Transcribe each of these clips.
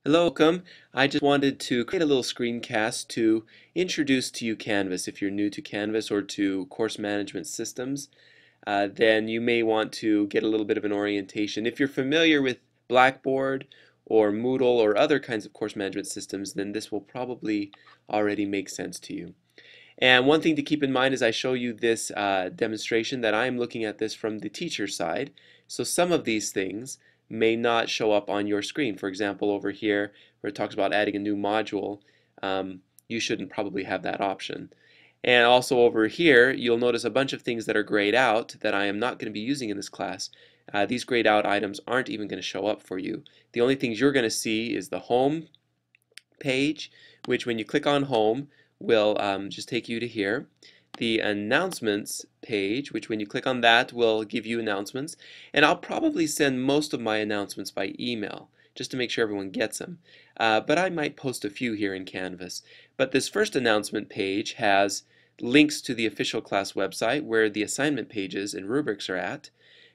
Hello, welcome. I just wanted to create a little screencast to introduce to you Canvas. If you're new to Canvas or to course management systems, then you may want to get a little bit of an orientation. If you're familiar with Blackboard or Moodle or other kinds of course management systems, then this will probably already make sense to you. And one thing to keep in mind as I show you this demonstration that I'm looking at this from the teacher side. So some of these things may not show up on your screen. For example, over here where it talks about adding a new module, you shouldn't probably have that option. And also over here, you'll notice a bunch of things that are grayed out that I am not going to be using in this class. These grayed out items aren't even going to show up for you. The only things you're going to see is the home page, which when you click on home will just take you to here. The announcements page, which when you click on that will give you announcements, and I'll probably send most of my announcements by email just to make sure everyone gets them. But I might post a few here in Canvas. But this first announcement page has links to the official class website where the assignment pages and rubrics are at,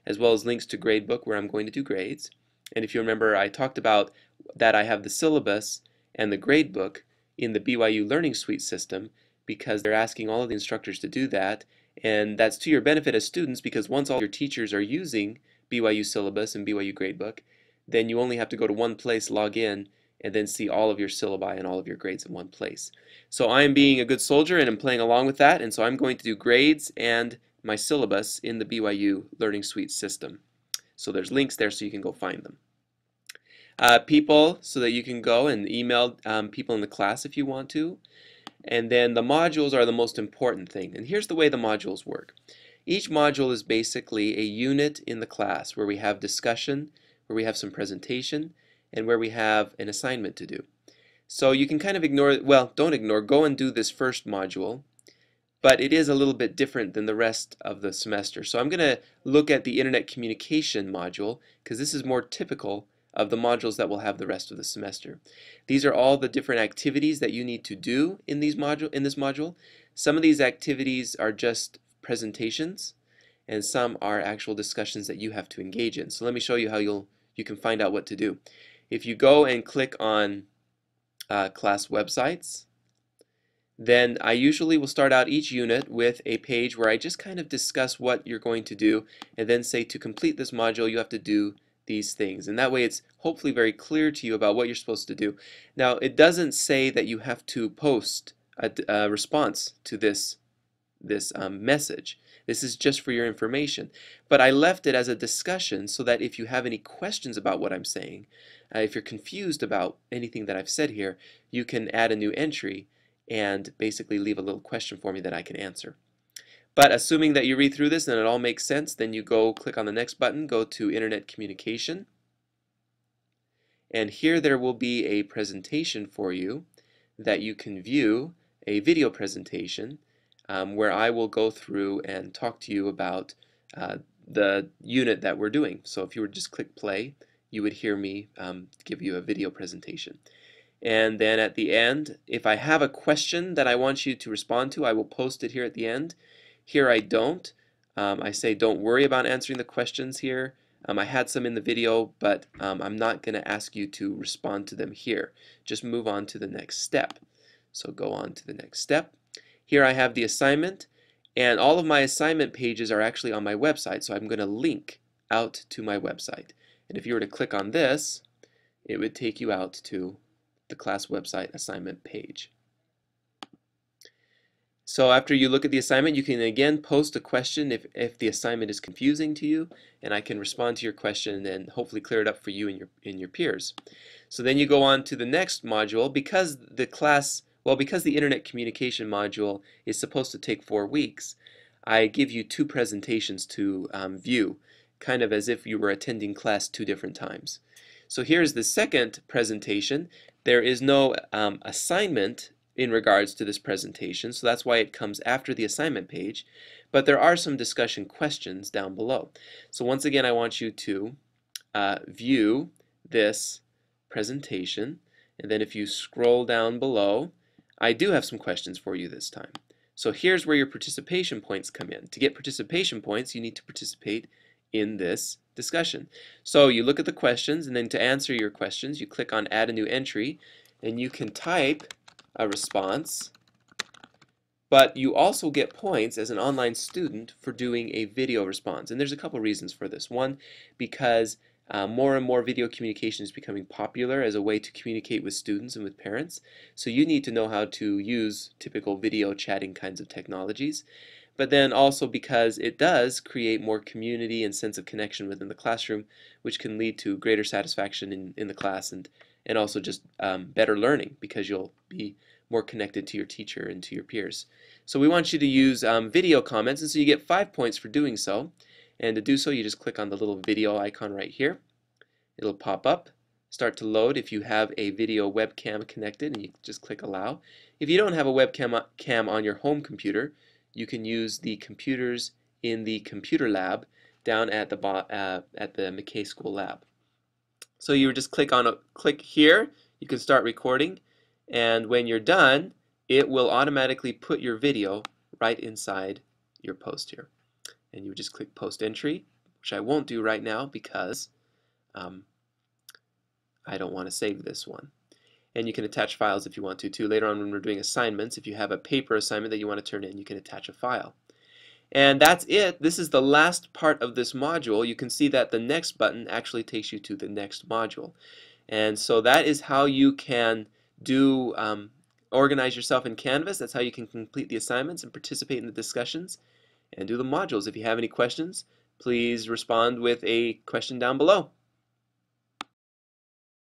as well as links to Gradebook where I'm going to do grades. And if you remember, I talked about that I have the syllabus and the gradebook in the BYU Learning Suite system because they're asking all of the instructors to do that, and that's to your benefit as students because once all your teachers are using BYU syllabus and BYU gradebook, then you only have to go to one place, log in, and then see all of your syllabi and all of your grades in one place. So I'm being a good soldier and I'm playing along with that, and so I'm going to do grades and my syllabus in the BYU Learning Suite system. So there's links there so you can go find them. People, so that you can go and email people in the class if you want to. And then the modules are the most important thing. And here's the way the modules work. Each module is basically a unit in the class where we have discussion, where we have some presentation, and where we have an assignment to do. So you can kind of ignore, well, don't ignore, go and do this first module, but it is a little bit different than the rest of the semester. So I'm going to look at the Internet Communication module because this is more typical of the modules that will have the rest of the semester. These are all the different activities that you need to do in this module. Some of these activities are just presentations and some are actual discussions that you have to engage in. So let me show you how you can find out what to do. If you go and click on class websites, then I usually will start out each unit with a page where I just kind of discuss what you're going to do and then say to complete this module you have to do these things, and that way it's hopefully very clear to you about what you're supposed to do. Now it doesn't say that you have to post a response to this message. This is just for your information, but I left it as a discussion so that if you have any questions about what I'm saying, if you're confused about anything that I've said here, you can add a new entry and basically leave a little question for me that I can answer. But assuming that you read through this and it all makes sense, then you go click on the next button, go to Internet Communication, and here there will be a presentation for you that you can view, a video presentation where I will go through and talk to you about the unit that we're doing. So if you were to just click play, you would hear me give you a video presentation. And then at the end, if I have a question that I want you to respond to, I will post it here at the end. Here I don't. I say don't worry about answering the questions here. I had some in the video, but I'm not going to ask you to respond to them here. Just move on to the next step. So go on to the next step. Here I have the assignment, and all of my assignment pages are actually on my website, so I'm going to link out to my website. And if you were to click on this, it would take you out to the class website assignment page. So after you look at the assignment, you can again post a question if the assignment is confusing to you, and I can respond to your question and hopefully clear it up for you and your peers. So then you go on to the next module. Because the Internet Communication module is supposed to take 4 weeks, I give you 2 presentations to view, kind of as if you were attending class 2 different times. So here's the second presentation. There is no assignment in regards to this presentation, so that's why it comes after the assignment page, but there are some discussion questions down below. So once again, I want you to view this presentation, and then if you scroll down below, I do have some questions for you this time. So here's where your participation points come in. To get participation points, you need to participate in this discussion. So you look at the questions, and then to answer your questions, you click on Add a New Entry, and you can type a response, but you also get points as an online student for doing a video response. And there's a couple reasons for this. One, because more and more video communication is becoming popular as a way to communicate with students and with parents. So you need to know how to use typical video chatting kinds of technologies. But then also because it does create more community and sense of connection within the classroom, which can lead to greater satisfaction in the class, and also just better learning, because you'll be more connected to your teacher and to your peers. So we want you to use video comments, and so you get 5 points for doing so. And to do so, you just click on the little video icon right here. It'll pop up, start to load if you have a video webcam connected, and you just click allow. If you don't have a webcam on your home computer, you can use the computers in the computer lab down at the McKay School Lab. So you just click here, you can start recording, and when you're done, it will automatically put your video right inside your post here. And you just click Post Entry, which I won't do right now because I don't want to save this one. And you can attach files if you want to too. Later on when we're doing assignments, if you have a paper assignment that you want to turn in, you can attach a file. And that's it. This is the last part of this module. You can see that the next button actually takes you to the next module. And so that is how you can do organize yourself in Canvas. That's how you can complete the assignments and participate in the discussions and do the modules. If you have any questions, please respond with a question down below.